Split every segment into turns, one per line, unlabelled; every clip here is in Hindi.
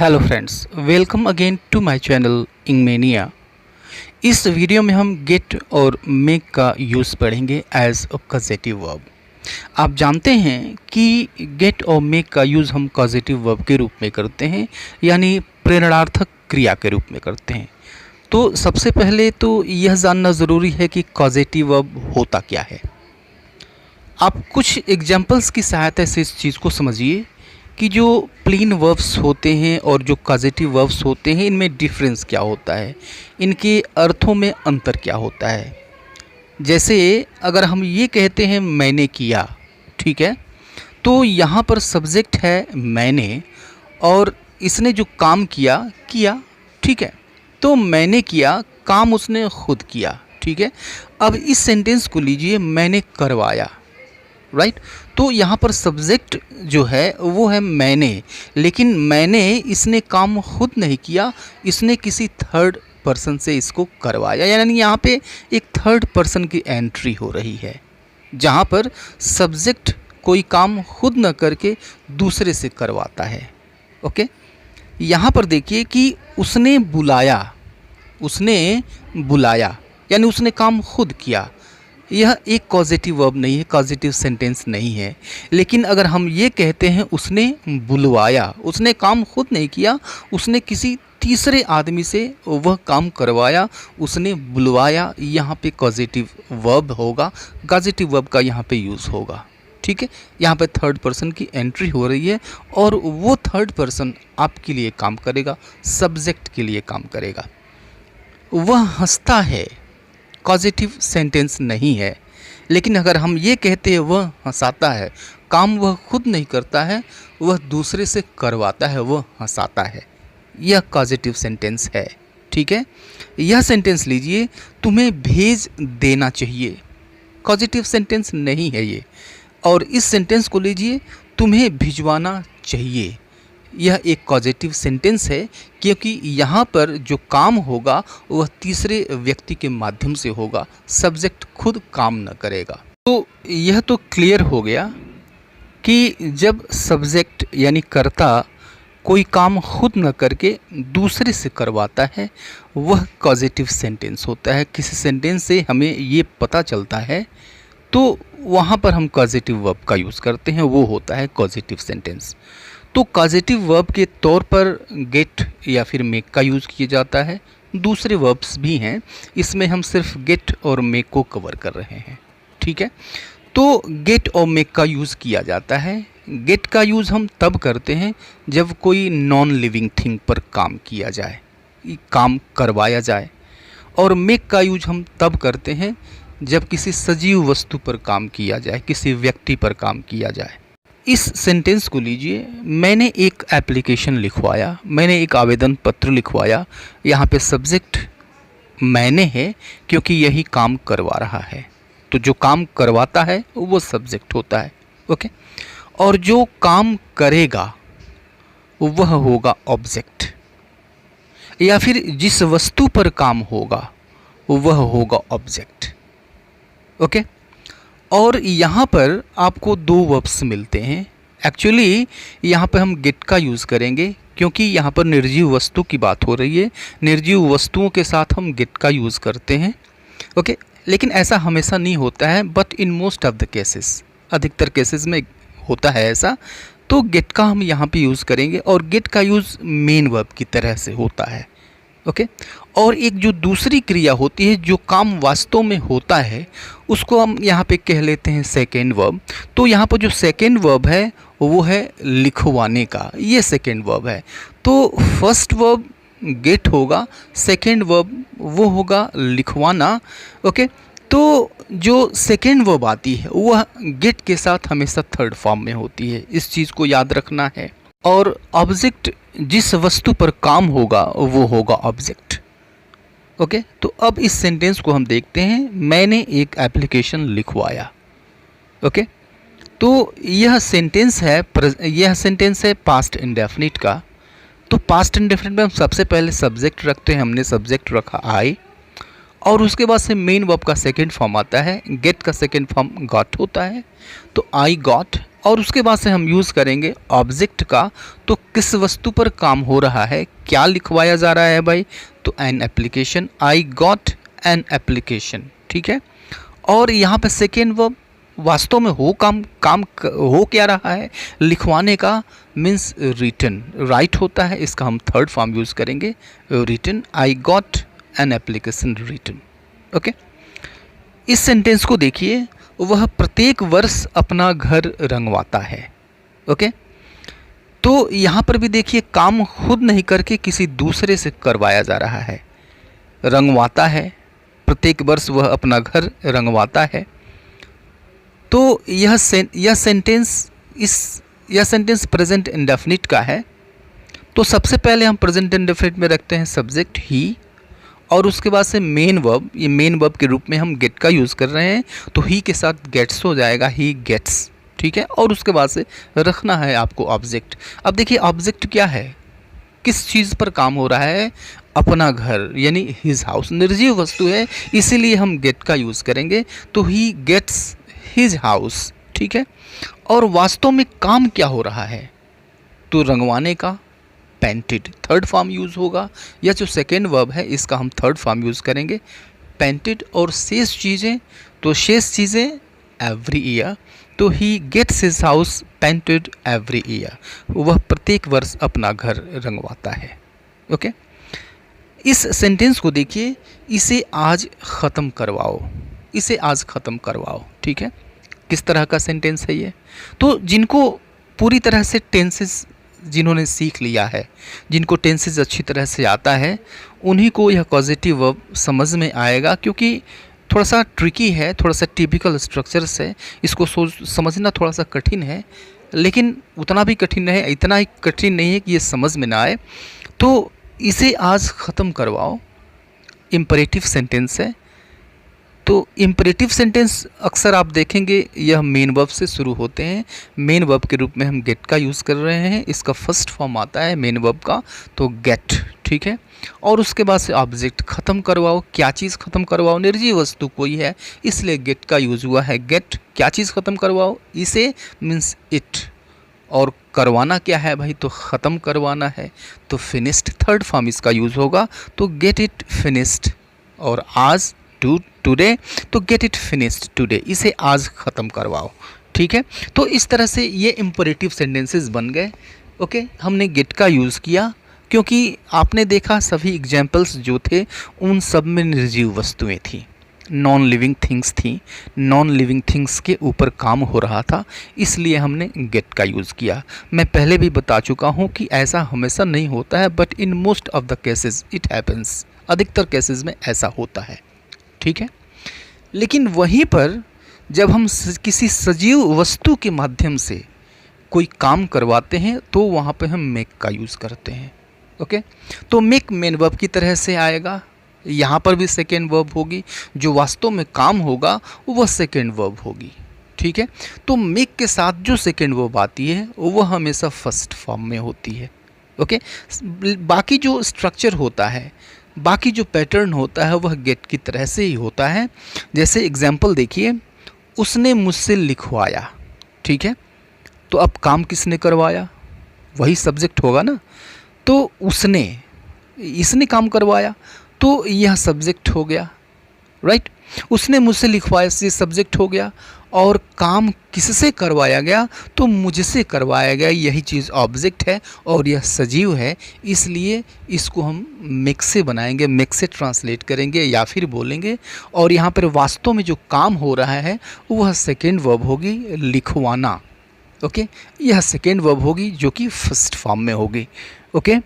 Hello friends, welcome again to my channel Engmania. इस वीडियो में हम गेट और मेक का यूज़ पढ़ेंगे एज अ कॉजेटिव वर्ब। आप जानते हैं कि गेट और मेक का यूज़ हम कॉजेटिव वर्ब के रूप में करते हैं, यानी प्रेरणार्थक क्रिया के रूप में करते हैं। तो सबसे पहले तो यह जानना ज़रूरी है कि कॉजेटिव वर्ब होता क्या है। आप कुछ एग्जाम्पल्स की सहायता से इस चीज़ को समझिए कि जो प्लेन वर्ब्स होते हैं और जो कॉजेटिव वर्ब्स होते हैं, इनमें डिफरेंस क्या होता है, इनके अर्थों में अंतर क्या होता है। जैसे अगर हम ये कहते हैं मैंने किया, ठीक है, तो यहाँ पर सब्जेक्ट है मैंने और इसने जो काम किया किया, ठीक है। तो मैंने किया, काम उसने खुद किया, ठीक है। अब इस सेंटेंस को लीजिए, मैंने करवाया, राइट। तो यहाँ पर सब्जेक्ट जो है वो है मैंने, लेकिन मैंने इसने काम खुद नहीं किया, इसने किसी थर्ड पर्सन से इसको करवाया, यानी यहाँ पे एक थर्ड पर्सन की एंट्री हो रही है, जहाँ पर सब्जेक्ट कोई काम खुद न करके दूसरे से करवाता है। ओके, यहाँ पर देखिए कि उसने बुलाया यानी उसने काम खुद किया। यह एक पॉजिटिव वर्ब नहीं है, पॉजिटिव सेंटेंस नहीं है। लेकिन अगर हम ये कहते हैं उसने बुलवाया, उसने काम खुद नहीं किया, उसने किसी तीसरे आदमी से वह काम करवाया, उसने बुलवाया, यहाँ पे पॉजिटिव वर्ब होगा, पॉजिटिव वर्ब का यहाँ पे यूज़ होगा, ठीक है। यहाँ पे थर्ड पर्सन की एंट्री हो रही है और वो थर्ड पर्सन आपके लिए काम करेगा, सब्जेक्ट के लिए काम करेगा। वह हंसता है, पॉजिटिव सेंटेंस नहीं है। लेकिन अगर हम ये कहते हैं वह हंसाता है, काम वह खुद नहीं करता है, वह दूसरे से करवाता है, वह हंसाता है, यह पॉजिटिव सेंटेंस है, ठीक है। यह सेंटेंस लीजिए, तुम्हें भेज देना चाहिए, पॉजिटिव सेंटेंस नहीं है ये। और इस सेंटेंस को लीजिए, तुम्हें भिजवाना चाहिए, यह एक पॉजिटिव सेंटेंस है, क्योंकि यहाँ पर जो काम होगा वह तीसरे व्यक्ति के माध्यम से होगा, सब्जेक्ट खुद काम न करेगा। तो यह तो क्लियर हो गया कि जब सब्जेक्ट यानी कर्ता कोई काम खुद न करके दूसरे से करवाता है, वह पॉजिटिव सेंटेंस होता है। किसी सेंटेंस से हमें ये पता चलता है तो वहाँ पर हम पॉजिटिव वर्ब का यूज़ करते हैं, वो होता है पॉजिटिव सेंटेंस। तो पॉजिटिव वर्ब के तौर पर गेट या फिर मेक का यूज़ किया जाता है। दूसरे वर्ब्स भी हैं, इसमें हम सिर्फ गेट और मेक को कवर कर रहे हैं, ठीक है। तो गेट और मेक का यूज़ किया जाता है। गेट का यूज़ हम तब करते हैं जब कोई नॉन लिविंग थिंग पर काम किया जाए, काम करवाया जाए। और मेक का यूज हम तब करते हैं जब किसी सजीव वस्तु पर काम किया जाए, किसी व्यक्ति पर काम किया जाए। इस सेंटेंस को लीजिए, मैंने एक एप्लीकेशन लिखवाया, मैंने एक आवेदन पत्र लिखवाया। यहाँ पे सब्जेक्ट मैंने है, क्योंकि यही काम करवा रहा है। तो जो काम करवाता है वो सब्जेक्ट होता है, ओके। और जो काम करेगा वह होगा ऑब्जेक्ट, या फिर जिस वस्तु पर काम होगा वह होगा ऑब्जेक्ट, ओके। और यहाँ पर आपको दो वर्ब्स मिलते हैं। एक्चुअली यहाँ पर हम गेट का यूज़ करेंगे, क्योंकि यहाँ पर निर्जीव वस्तु की बात हो रही है। निर्जीव वस्तुओं के साथ हम गेट का यूज़ करते हैं, ओके। लेकिन ऐसा हमेशा नहीं होता है, but in most of the cases, अधिकतर केसेस में होता है ऐसा। तो गेट का हम यहाँ पे यूज़ करेंगे और गेट का यूज़ मेन वर्ब की तरह से होता है, ओके। और एक जो दूसरी क्रिया होती है, जो काम वास्तव में होता है, उसको हम यहाँ पे कह लेते हैं सेकेंड वर्ब। तो यहाँ पर जो सेकेंड वर्ब है वो है लिखवाने का, ये सेकेंड वर्ब है। तो फर्स्ट वर्ब गेट होगा, सेकेंड वर्ब वो होगा लिखवाना, ओके। तो जो सेकेंड वर्ब आती है वह गेट के साथ हमेशा थर्ड फॉर्म में होती है, इस चीज़ को याद रखना है। और ऑब्जेक्ट जिस वस्तु पर काम होगा वो होगा ऑब्जेक्ट, ओके। तो अब इस सेंटेंस को हम देखते हैं, मैंने एक एप्लीकेशन लिखवाया, ओके। तो यह सेंटेंस है पास्ट इंडेफिनिट का। तो पास्ट इंडेफिनिट में हम सबसे पहले सब्जेक्ट रखते हैं, हमने सब्जेक्ट रखा आई, और उसके बाद से मेन वर्ब का सेकेंड फॉर्म आता है। गेट का सेकेंड फॉर्म गॉट होता है। तो आई गॉट और उसके बाद से हम यूज़ करेंगे ऑब्जेक्ट का। तो किस वस्तु पर काम हो रहा है, क्या लिखवाया जा रहा है भाई, तो an application, I got an application, ठीक है। और यहाँ पे सेकेंड वर्ब वास्तव में हो क्या रहा है, लिखवाने का, मीन्स रिटन, राइट होता है, इसका हम थर्ड फॉर्म यूज़ करेंगे written, I got an application written. Okay, इस सेंटेंस को देखिए, वह प्रत्येक वर्ष अपना घर रंगवाता है। ओके, तो यहाँ पर भी देखिए काम खुद नहीं करके किसी दूसरे से करवाया जा रहा है। रंगवाता है, प्रत्येक वर्ष वह अपना घर रंगवाता है। तो यह सेंटेंस प्रेजेंट इंडेफिनिट का है। तो सबसे पहले हम प्रेजेंट इंडेफिनिट में रखते हैं सब्जेक्ट ही, और उसके बाद से मेन वर्ब, ये मेन वर्ब के रूप में हम गेट का यूज़ कर रहे हैं, तो ही के साथ गेट्स हो जाएगा, ही गेट्स, ठीक है। और उसके बाद से रखना है आपको ऑब्जेक्ट। अब देखिए ऑब्जेक्ट क्या है, किस चीज़ पर काम हो रहा है, अपना घर, यानी हिज हाउस, निर्जीव वस्तु है, इसीलिए हम गेट का यूज़ करेंगे। तो ही गेट्स हिज हाउस, ठीक है। और वास्तव में काम क्या हो रहा है, तो रंगवाने का, पेंटेड, थर्ड फॉर्म यूज़ होगा। या जो सेकेंड वर्ब है इसका हम थर्ड फॉर्म यूज़ करेंगे पेंटेड। और शेष चीज़ें, तो शेष चीज़ें एवरी ईयर, तो he gets his house painted every year, वह प्रत्येक वर्ष अपना घर रंगवाता है। ओके, इस सेंटेंस को देखिए, इसे आज ख़त्म करवाओ, इसे आज ख़त्म करवाओ, ठीक है। किस तरह का सेंटेंस है ये, तो जिनको पूरी तरह से टेंसेस जिन्होंने सीख लिया है, जिनको टेंसेस अच्छी तरह से आता है, उन्हीं को यह पॉजिटिव वर्ब समझ में आएगा, क्योंकि थोड़ा सा ट्रिकी है, थोड़ा सा टिपिकल स्ट्रक्चर्स है, इसको समझना थोड़ा सा कठिन है, लेकिन उतना भी कठिन है, इतना ही कठिन नहीं है कि ये समझ में ना आए। तो इसे आज ख़त्म करवाओ इम्परेटिव सेंटेंस है। तो इम्परेटिव सेंटेंस अक्सर आप देखेंगे यह मेन वर्ब से शुरू होते हैं। मेन वर्ब के रूप में हम गेट का यूज़ कर रहे हैं, इसका फर्स्ट फॉर्म आता है मेन वर्ब का, तो गेट, ठीक है। और उसके बाद से ऑब्जेक्ट, ख़त्म करवाओ, क्या चीज़ ख़त्म करवाओ, निर्जीव वस्तु कोई है, इसलिए गेट का यूज़ हुआ है। गेट, क्या चीज़ ख़त्म करवाओ, इसे, मीन्स इट। और करवाना क्या है भाई, तो ख़त्म करवाना है, तो फिनिश्ड, थर्ड फॉर्म इसका यूज़ होगा, तो गेट इट फिनिश्ड। और आज, टुडे, तो गेट इट फिनिश्ड टुडे, इसे आज ख़त्म करवाओ, ठीक है। तो इस तरह से ये इम्परेटिव सेंटेंसेस बन गए। ओके, हमने गेट का यूज़ किया क्योंकि आपने देखा सभी एग्जाम्पल्स जो थे उन सब में निर्जीव वस्तुएं थी, नॉन लिविंग थिंग्स थी, नॉन लिविंग थिंग्स के ऊपर काम हो रहा था, इसलिए हमने गेट का यूज़ किया। मैं पहले भी बता चुका हूँ कि ऐसा हमेशा नहीं होता है, but in most of the cases it happens, अधिकतर केसेस में ऐसा होता है, ठीक है। लेकिन वहीं पर जब हम किसी सजीव वस्तु के माध्यम से कोई काम करवाते हैं तो वहाँ पे हम मेक का यूज़ करते हैं। ओके, तो मेक मेन वर्ब की तरह से आएगा, यहाँ पर भी सेकेंड वर्ब होगी, जो वास्तव में काम होगा वह सेकेंड वर्ब होगी, ठीक है। तो मेक के साथ जो सेकेंड वर्ब आती है वह हमेशा फर्स्ट फॉर्म में होती है। ओके, बाकी जो स्ट्रक्चर होता है, बाकी जो पैटर्न होता है वह गेट की तरह से ही होता है। जैसे एग्जाम्पल देखिए, उसने मुझसे लिखवाया, ठीक है। तो अब काम किसने करवाया, वही सब्जेक्ट होगा ना। तो उसने, इसने काम करवाया, तो यह सब्जेक्ट हो गया, राइट। उसने मुझसे लिखवाया, ये सब्जेक्ट हो गया। और काम किससे करवाया गया, तो मुझसे करवाया गया, यही चीज़ ऑब्जेक्ट है और यह सजीव है, इसलिए इसको हम मेक से बनाएंगे, मेक से ट्रांसलेट करेंगे या फिर बोलेंगे। और यहाँ पर वास्तव में जो काम हो रहा है वह सेकेंड वर्ब होगी, लिखवाना। ओके, यह सेकेंड वर्ब होगी जो कि फर्स्ट फॉर्म में होगी। ओके,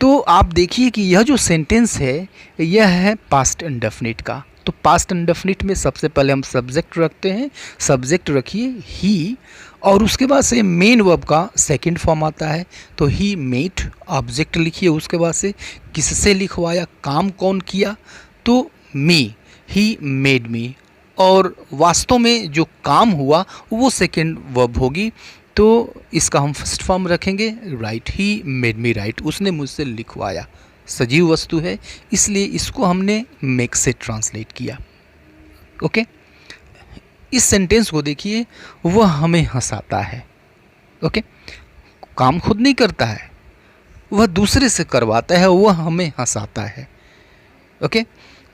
तो आप देखिए कि यह जो सेंटेंस है यह है पास्ट इंडेफिनिट का। तो पास्ट इंडेफिनिट में सबसे पहले हम सब्जेक्ट रखते हैं, सब्जेक्ट रखिए ही, और उसके बाद से मेन वर्ब का सेकंड फॉर्म आता है, तो ही मेड, ऑब्जेक्ट लिखिए, उसके बाद से किससे लिखवाया, काम कौन किया, तो मी, ही मेड मी। और वास्तव में जो काम हुआ वो सेकंड वर्ब होगी, तो इसका हम फर्स्ट फॉर्म रखेंगे right, he made me right, उसने मुझसे लिखवाया, सजीव वस्तु है इसलिए इसको हमने मेक से ट्रांसलेट किया। ओके, इस सेंटेंस को देखिए, वह हमें हंसाता है, ओके, काम खुद नहीं करता है, वह दूसरे से करवाता है, वह हमें हंसाता है। ओके,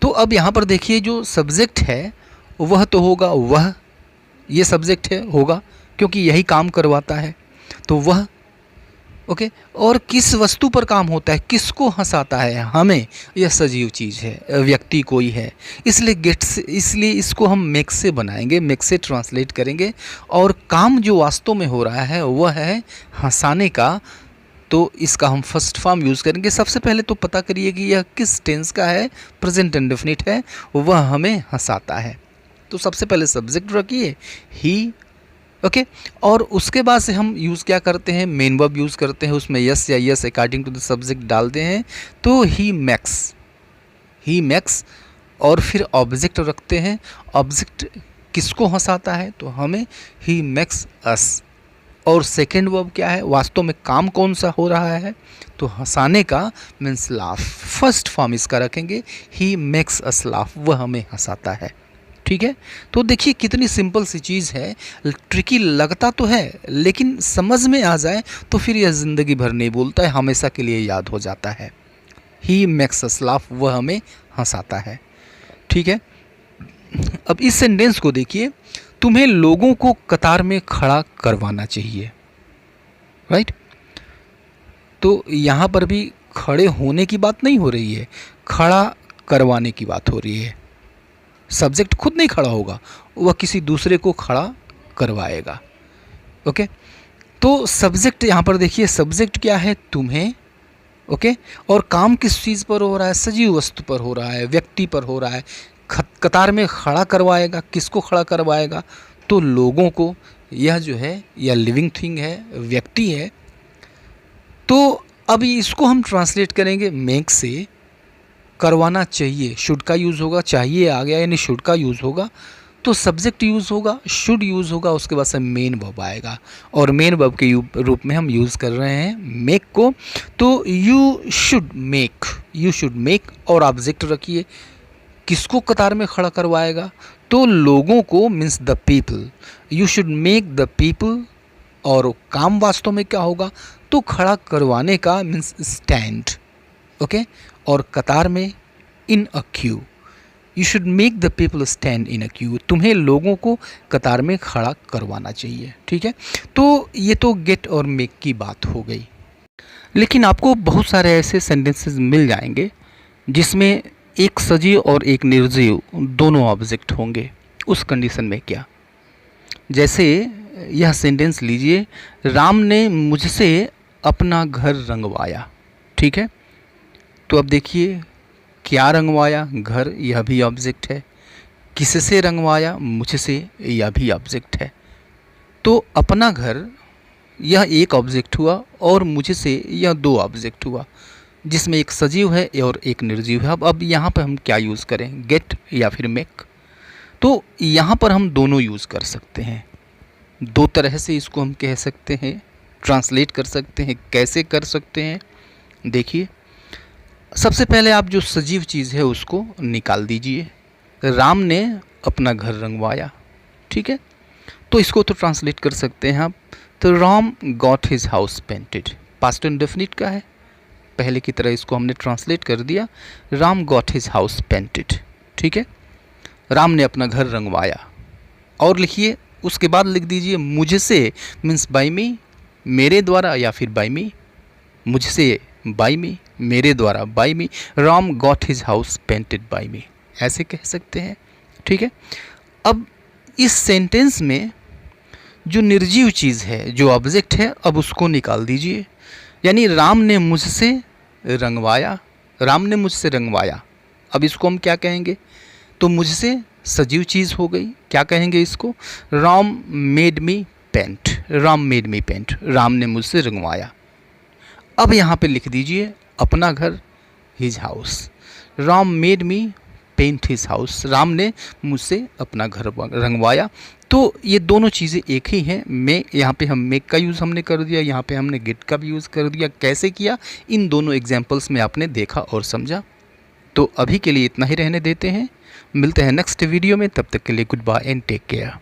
तो अब यहाँ पर देखिए जो सब्जेक्ट है वह तो होगा वह, ये सब्जेक्ट है होगा क्योंकि यही काम करवाता है, तो वह। ओके, और किस वस्तु पर काम होता है, किसको हंसाता है, हमें, यह सजीव चीज़ है, व्यक्ति कोई है, इसलिए गेट से, इसलिए इसको हम मेक से बनाएंगे, मेक से ट्रांसलेट करेंगे। और काम जो वास्तव में हो रहा है वह है हंसाने का, तो इसका हम फर्स्ट फॉर्म यूज़ करेंगे। सबसे पहले तो पता करिए कि यह किस टेंस का है, प्रेजेंट इंडेफिनिट है, वह हमें हंसाता है। तो सबसे पहले सब्जेक्ट रखिए ही। ओके, और उसके बाद से हम यूज़ क्या करते हैं, मेन वर्ब यूज़ करते हैं, उसमें यस या yes according to the subject डालते हैं, तो ही मैक्स, और फिर ऑब्जेक्ट रखते हैं। ऑब्जेक्ट किसको हंसाता है, तो हमें ही मैक्स अस। और सेकेंड वर्ब क्या है, वास्तव में काम कौन सा हो रहा है, तो हंसाने का, मीन्स लाफ। फर्स्ट फॉर्म इसका रखेंगे, ही मेक्स अस लाफ, वह हमें हंसाता है। ठीक है, तो देखिए कितनी सिंपल सी चीज़ है, ट्रिकी लगता तो है लेकिन समझ में आ जाए तो फिर यह ज़िंदगी भर नहीं भूलता है, हमेशा के लिए याद हो जाता है। ही मेक्स अस लाफ, वह हमें हंसाता है। ठीक है, अब इस सेंटेंस को देखिए, तुम्हें लोगों को कतार में खड़ा करवाना चाहिए, राइट। तो यहाँ पर भी खड़े होने की बात नहीं हो रही है, खड़ा करवाने की बात हो रही है। सब्जेक्ट खुद नहीं खड़ा होगा, वह किसी दूसरे को खड़ा करवाएगा। ओके, तो सब्जेक्ट यहाँ पर देखिए, सब्जेक्ट क्या है, तुम्हें। ओके, और काम किस चीज़ पर हो रहा है, सजीव वस्तु पर हो रहा है, व्यक्ति पर हो रहा है। कतार में खड़ा करवाएगा, किसको खड़ा करवाएगा, तो लोगों को। यह जो है यह लिविंग थिंग है, व्यक्ति है। तो अभी इसको हम ट्रांसलेट करेंगे मेक से, करवाना चाहिए, शुड का यूज़ होगा, चाहिए आ गया यानी शुड का यूज़ होगा, तो सब्जेक्ट यूज़ होगा, शुड यूज़ होगा, उसके बाद से मेन वर्ब आएगा, और मेन वर्ब के रूप में हम यूज़ कर रहे हैं मेक को। तो यू शुड मेक, और ऑब्जेक्ट रखिए, किसको कतार में खड़ा करवाएगा, तो लोगों को, means the people. You should make the people, और काम वास्तव में क्या होगा, तो खड़ा करवाने का, मीन्स स्टैंड। ओके, और कतार में in a queue, you should make the people stand in a queue, तुम्हें लोगों को कतार में खड़ा करवाना चाहिए। ठीक है, तो ये तो गेट और मेक की बात हो गई, लेकिन आपको बहुत सारे ऐसे सेंटेंसेस मिल जाएंगे जिसमें एक सजीव और एक निर्जीव दोनों ऑब्जेक्ट होंगे। उस कंडीशन में क्या, जैसे यह सेंटेंस लीजिए, राम ने मुझसे अपना घर रंगवाया। ठीक है, तो अब देखिए क्या रंगवाया, घर, यह भी ऑब्जेक्ट है। किससे रंगवाया, मुझसे, यह भी ऑब्जेक्ट है। तो अपना घर, यह एक ऑब्जेक्ट हुआ, और मुझसे यह दो ऑब्जेक्ट हुआ, जिसमें एक सजीव है और एक निर्जीव है। अब यहाँ पर हम क्या यूज़ करें, गेट या फिर मेक। तो यहाँ पर हम दोनों यूज़ कर सकते हैं, दो तरह से इसको हम कह सकते हैं, ट्रांसलेट कर सकते हैं। कैसे कर सकते हैं, देखिए, सबसे पहले आप जो सजीव चीज़ है उसको निकाल दीजिए। राम ने अपना घर रंगवाया। ठीक है, तो इसको तो ट्रांसलेट कर सकते हैं आप, तो Ram got his house painted, past indefinite का है, पहले की तरह इसको हमने ट्रांसलेट कर दिया, Ram got his house painted. ठीक है, राम ने अपना घर रंगवाया। और लिखिए, उसके बाद लिख दीजिए मुझसे, मीन्स बाय मी, मेरे द्वारा, या फिर बाय मी, मुझसे बाय मी, मेरे द्वारा by me, Ram got his house painted by me, ऐसे कह सकते हैं। ठीक है, अब इस सेंटेंस में जो निर्जीव चीज़ है, जो ऑब्जेक्ट है, अब उसको निकाल दीजिए। यानी राम ने मुझसे रंगवाया, राम ने मुझसे रंगवाया, अब इसको हम क्या कहेंगे, तो मुझसे सजीव चीज़ हो गई, क्या कहेंगे इसको, Ram made me paint, Ram made me paint, Ram ने मुझसे रंगवाया। अब यहाँ पे लिख दीजिए अपना घर, his house, Ram made me paint his house, Ram ने मुझसे अपना घर रंगवाया। तो ये दोनों चीज़ें एक ही हैं। मैं यहाँ पे हम मेक का यूज़ हमने कर दिया, यहाँ पे हमने गेट का भी यूज़ कर दिया। कैसे किया, इन दोनों एग्जाम्पल्स में आपने देखा और समझा। तो अभी के लिए इतना ही रहने देते हैं, मिलते हैं नेक्स्ट वीडियो में, तब तक के लिए goodbye and take care.